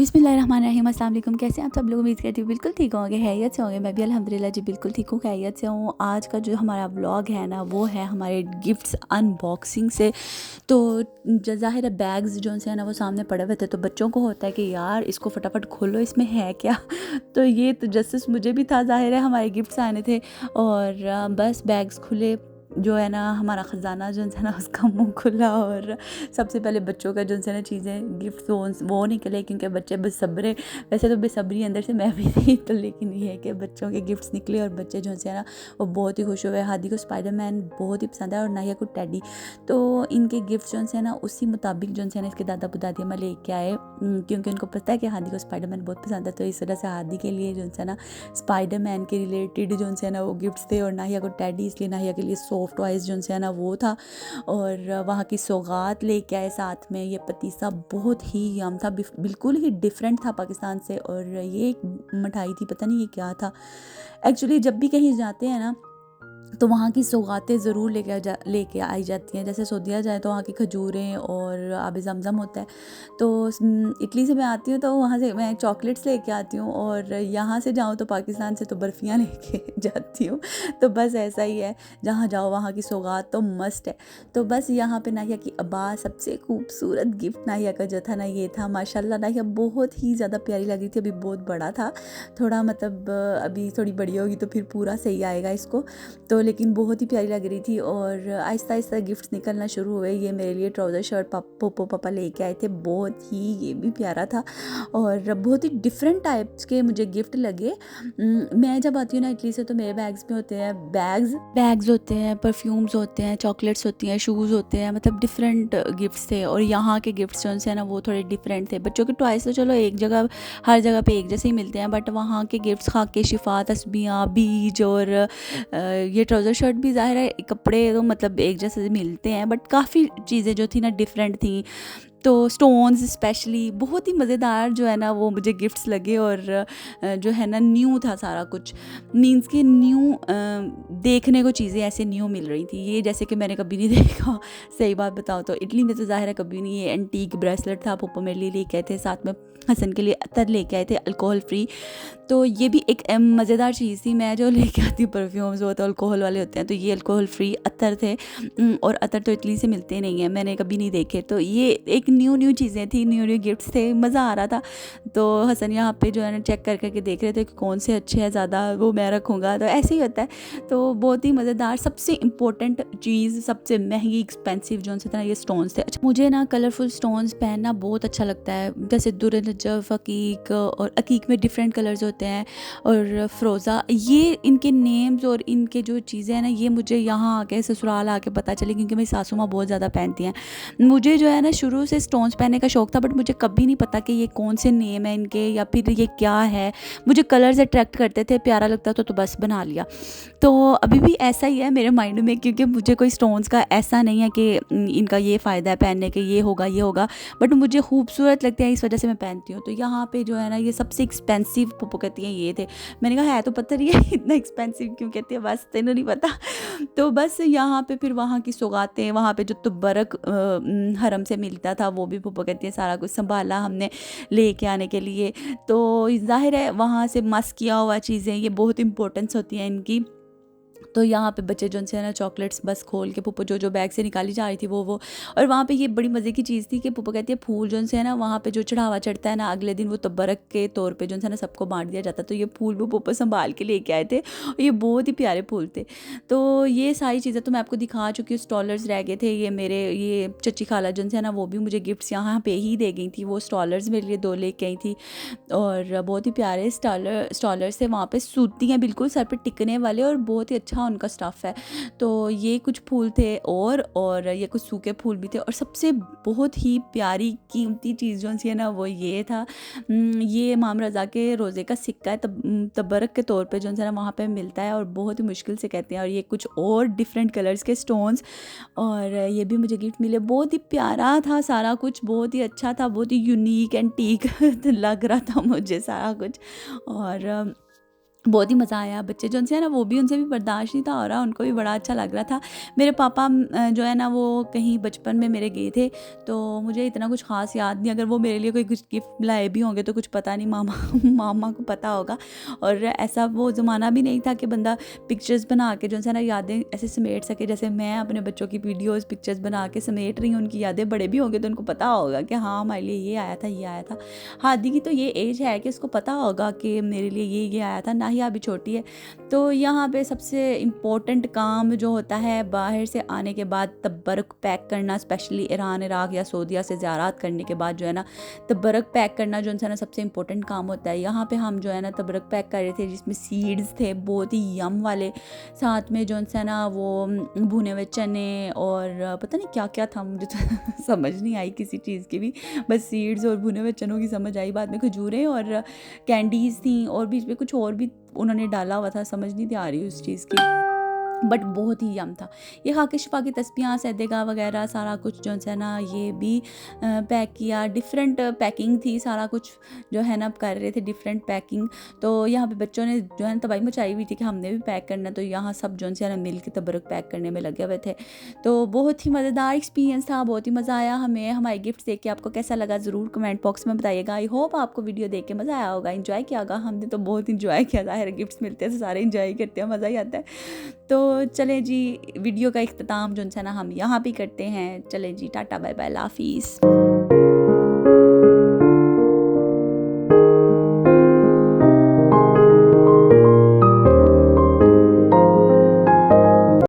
बिस्मिल्लाहिर्रहमानिर्रहीम, अस्सलाम वालेकुम। कैसे हैं आप सब लोग? उम्मीद करती हूँ बिल्कुल ठीक होंगे, खैरियत से होंगे। मैं भी अल्हम्दुलिल्लाह जी बिल्कुल ठीक हूँ, खैरियत से हूँ। आज का जो हमारा व्लॉग है ना, वो है हमारे गिफ्ट्स अनबॉक्सिंग से। तो ज़ाहिर है बैग्स जो से है ना वो सामने पड़े हुए थे, तो बच्चों को होता है कि यार इसको फटाफट खोलो, इसमें है क्या। तो ये तो जस्टिस मुझे भी था, ज़ाहिर है हमारे गिफ्ट्स आने थे और बस बैग्स खुले, जो है ना हमारा ख़जाना जो है ना उसका मुंह खुला और सबसे पहले बच्चों का जो है ना चीज़ें गिफ्ट वो निकले, क्योंकि बच्चे बेसब्रे, वैसे तो बेसब्री अंदर से मैं भी थी, तो लेकिन ये है कि बच्चों के गिफ्ट्स निकले और बच्चे जो है ना वो बहुत ही खुश हुए। हादी को स्पाइडरमैन बहुत ही पसंद है और नाहिया को टेडी, तो इनके गिफ्ट जो है ना उसी मुताबिक जो है ना इसके दादा दादी में लेके आए, क्योंकि उनको पता है कि हादी को स्पाइडरमैन बहुत पसंद है। तो इस वजह से हादी के लिए जो है ना स्पाइडरमैन के रिलेटेड जो है ना वो गिफ्ट्स थे, और नाहिया को टेडी, इसलिए नाहिया के लिए सॉफ्ट टॉयज़ जो है ना वो था। और वहाँ की सौगात लेके आए साथ में। ये पतीसा बहुत ही यम था, बिल्कुल ही डिफरेंट था पाकिस्तान से। और ये एक मिठाई थी, पता नहीं ये क्या था एक्चुअली। जब भी कहीं जाते हैं ना तो वहाँ की सौगातें ज़रूर लेके आई जाती हैं। जैसे सऊदीया जाए तो वहाँ की खजूरें और आब ज़मज़म होता है। तो इटली से मैं आती हूँ तो वहाँ से मैं चॉकलेट्स लेके आती हूँ, और यहाँ से जाऊँ तो पाकिस्तान से तो बर्फ़ियाँ लेके जाती हूँ। तो बस ऐसा ही है, जहाँ जाओ वहाँ की सौगात तो मस्ट है। तो बस यहाँ पे नाहिया की अब्बा सबसे खूबसूरत गिफ्ट नाहिया का जो था ना ये था। माशाल्लाह नाहिया बहुत ही ज़्यादा प्यारी लग रही थी। अभी बहुत बड़ा था थोड़ा, मतलब अभी थोड़ी बड़ी होगी तो फिर पूरा सही आएगा इसको, तो लेकिन बहुत ही प्यारी लग रही थी। और आहिस्ता आहिस्ता गिफ्ट्स निकलना शुरू हुए। ये मेरे लिए ट्राउज़र शर्ट पोपो पापा लेके आए थे, बहुत ही ये भी प्यारा था और बहुत ही डिफरेंट टाइप्स के मुझे गिफ्ट लगे। मैं जब आती हूँ ना इटली से तो मेरे बैग्स में होते हैं बैग्स होते हैं, परफ्यूम्स होते हैं, चॉकलेट्स होती हैं, शूज़ होते हैं, मतलब डिफरेंट गिफ्ट्स थे। और यहाँ के गिफ्ट्स जो है ना वो थोड़े डिफरेंट थे। बच्चों के टॉयज़ तो चलो एक जगह हर जगह पे एक जैसे ही मिलते हैं, बट वहाँ के गिफ्ट्स खाके, शिफा, तस्बीहां, बीज और ये ट्राउज़र शर्ट भी ज़ाहिर है कपड़े तो मतलब एक जैसे मिलते हैं, बट काफ़ी चीज़ें जो थी ना डिफरेंट थी। तो स्टोन्स स्पेशली बहुत ही मज़ेदार जो है ना वो मुझे गिफ्ट्स लगे। और जो है ना न्यू था सारा कुछ, मींस कि न्यू देखने को चीज़ें ऐसे न्यू मिल रही थी, ये जैसे कि मैंने कभी नहीं देखा। सही बात बताऊँ तो इटली में तो ज़ाहिर है कभी नहीं। ये एंटीक ब्रेसलेट था, पोपो मेरे लिए लेके आए थे, साथ में हसन के लिए अतर लेके आए थे अल्कोहल फ्री। तो ये भी एक मज़ेदार चीज़ थी। मैं जो लेके आती हूँ परफ्यूम्स वो तो अल्कोहल वाले होते हैं, तो ये अल्कोहल फ्री अतर थे। और अतर तो इटली से मिलते नहीं हैं, मैंने कभी नहीं देखे। तो ये एक न्यू चीज़ें थी, न्यू गिफ्ट्स थे, मज़ा आ रहा था। तो हसन यहाँ पे जो है ना चेक करके देख रहे थे कि कौन से अच्छे हैं, ज़्यादा वो मैं रखूँगा, तो ऐसे ही होता है। तो बहुत ही मज़ेदार। सबसे इम्पोर्टेंट चीज़, सबसे महंगी एक्सपेंसिव जो से था ये स्टोन्स थे। अच्छा, मुझे ना कलरफुल स्टोन्स पहनना बहुत अच्छा लगता है, जैसे दुर्र-नजफ़, अकीक, और अकीक में डिफरेंट कलर्स होते हैं, और फ़रोज़ा, ये इनके नेम्स और इनके जो चीज़ें हैं ना ये मुझे यहाँ आके ससुराल आके पता चली, क्योंकि मेरी सासू माँ बहुत ज़्यादा पहनती हैं। मुझे जो है ना शुरू से स्टोन्स पहनने का शौक़ था, बट मुझे कभी नहीं पता कि ये कौन से नेम है इनके या फिर ये क्या है। मुझे कलर्स अट्रैक्ट करते थे, प्यारा लगता था तो बस बना लिया। तो अभी भी ऐसा ही है मेरे माइंड में, क्योंकि मुझे कोई स्टोन्स का ऐसा नहीं है कि इनका ये फ़ायदा है पहनने के, ये होगा, बट मुझे खूबसूरत लगते हैं, इस वजह से मैं पहनती हूँ। तो यहाँ पे जो है ना ये सबसे एक्सपेंसिव पोपो कहती हैं ये थे। मैंने कहा है तो पत्थर, ये इतना एक्सपेंसिव क्यों कहती है, बस तेनों नहीं पता। तो बस यहाँ पे फिर वहाँ की सौगातें, वहाँ पे जो तुबरक हरम से मिलता था वो भी पोपो कहती है सारा कुछ संभाला हमने लेके आने के लिए। तो जाहिर है वहाँ से मस किया हुआ चीज़ें, ये बहुत इंपॉर्टेंस होती हैं इनकी। तो यहाँ पे बच्चे जो है ना चॉकलेट्स बस खोल के पुप्पो जो बैग से निकाली जा रही थी वो। और वहाँ पे ये बड़ी मज़े की चीज़ थी कि पुप्पो कहती है फूल जो है ना वहाँ पे जो चढ़ावा चढ़ता है ना अगले दिन वो तबरक के तौर पे जो है ना सबको बांट दिया जाता। तो ये फूल वो पुप्पो संभाल के लेके आए थे, और ये बहुत ही प्यारे फूल थे। तो ये सारी चीज़ें तो मैं आपको दिखा चुकी हूँ। स्टॉलर्स रह गए थे, ये मेरे ये चची खाला जो है ना वो भी मुझे गिफ्ट्स यहाँ पे ही दे गई थी। वो स्टॉलर्स मेरे लिए 2 लेके आई थी, और बहुत ही प्यारे स्टॉलर्स थे वहाँ पे, सूती हैं बिल्कुल, सर पे टिकने वाले, और बहुत ही अच्छा उनका स्टफ़ है। तो ये कुछ फूल थे, और ये कुछ सूखे फूल भी थे। और सबसे बहुत ही प्यारी कीमती चीज़ जो है ना वो ये था, ये इमाम रज़ा के रोज़े का सिक्का है, तबरक के तौर पे जो है ना वहाँ पे मिलता है, और बहुत ही मुश्किल से कहते हैं। और ये कुछ और डिफरेंट कलर्स के स्टोन्स, और ये भी मुझे गिफ्ट मिले। बहुत ही प्यारा था सारा कुछ, बहुत ही अच्छा था, बहुत ही यूनिक एंटीक लग रहा था मुझे सारा कुछ। और बहुत ही मज़ा आया। बच्चे जो उनसे है ना, वो भी, उनसे भी बर्दाश्त नहीं था हो रहा, उनको भी बड़ा अच्छा लग रहा था। मेरे पापा जो है ना, वो कहीं बचपन में मेरे गए थे, तो मुझे इतना कुछ ख़ास याद नहीं। अगर वो मेरे लिए कोई कुछ गिफ्ट लाए भी होंगे तो कुछ पता नहीं, मामा मामा को पता होगा। और ऐसा वो ज़माना भी नहीं था कि बंदा पिक्चर्स बना के जो है ना यादें ऐसे समेट सके। जैसे मैं अपने बच्चों की वीडियोज़ पिक्चर्स बना के समेट रही हूँ, उनकी यादें। बड़े भी होंगे तो उनको पता होगा कि हाँ, हमारे लिए ये आया था, ये आया था। हादी की तो ये एज है कि उसको पता होगा कि मेरे लिए ये आया था। नाहिया अभी छोटी है। तो यहाँ पे सबसे इम्पोर्टेंट काम जो होता है बाहर से आने के बाद, तबर्क पैक करना, स्पेशली ईरान, इराक या सऊदीया से ज़ियारत करने के बाद जो है ना, तबर्क पैक करना जो है ना सबसे इम्पोर्टेंट काम होता है। यहाँ पे हम जो है ना तबर्क पैक कर रहे थे, जिसमें सीड्स थे बहुत ही यम वाले, साथ में जो है ना वो भुने हुए चने और पता नहीं क्या क्या था, मुझे तो समझ नहीं आई किसी चीज़ की भी। बस सीड्स और भुने हुए चनों की समझ आई। बाद में खजूरें और कैंडीज़ थी, और बीच में कुछ और भी उन्होंने डाला हुआ था, समझ नहीं थी आ रही उस चीज़ की, बट बहुत ही यम था। ये खा के शिफा की तस्बियाँ, सैदेगा वगैरह सारा कुछ जो है ना, ये भी पैक किया। डिफरेंट पैकिंग थी, सारा कुछ जो है ना कर रहे थे डिफरेंट पैकिंग। तो यहाँ पे बच्चों ने जो है तबाही मचाई हुई थी कि हमने भी पैक करना, तो यहाँ सब जो है ना मिल के तबरक पैक करने में लगे हुए थे। तो बहुत ही मज़ेदार एक्सपीरियंस था, बहुत ही मज़ा आया हमें। हमारे गिफ्ट देख के आपको कैसा लगा ज़रूर कमेंट बॉक्स में बताइएगा। आई होप आपको वीडियो देख के मज़ा आया होगा, इंजॉय किया होगा। हमने तो बहुत इंजॉय किया था, गिफ्ट्स मिलते हैं तो सारे इंजॉय करते हैं, मज़ा ही आता है। तो चलें जी, वीडियो का इख्तिताम जो है ना हम यहाँ पे करते हैं। चलें जी, टाटा बाय बाय, अल्लाह हाफिज़।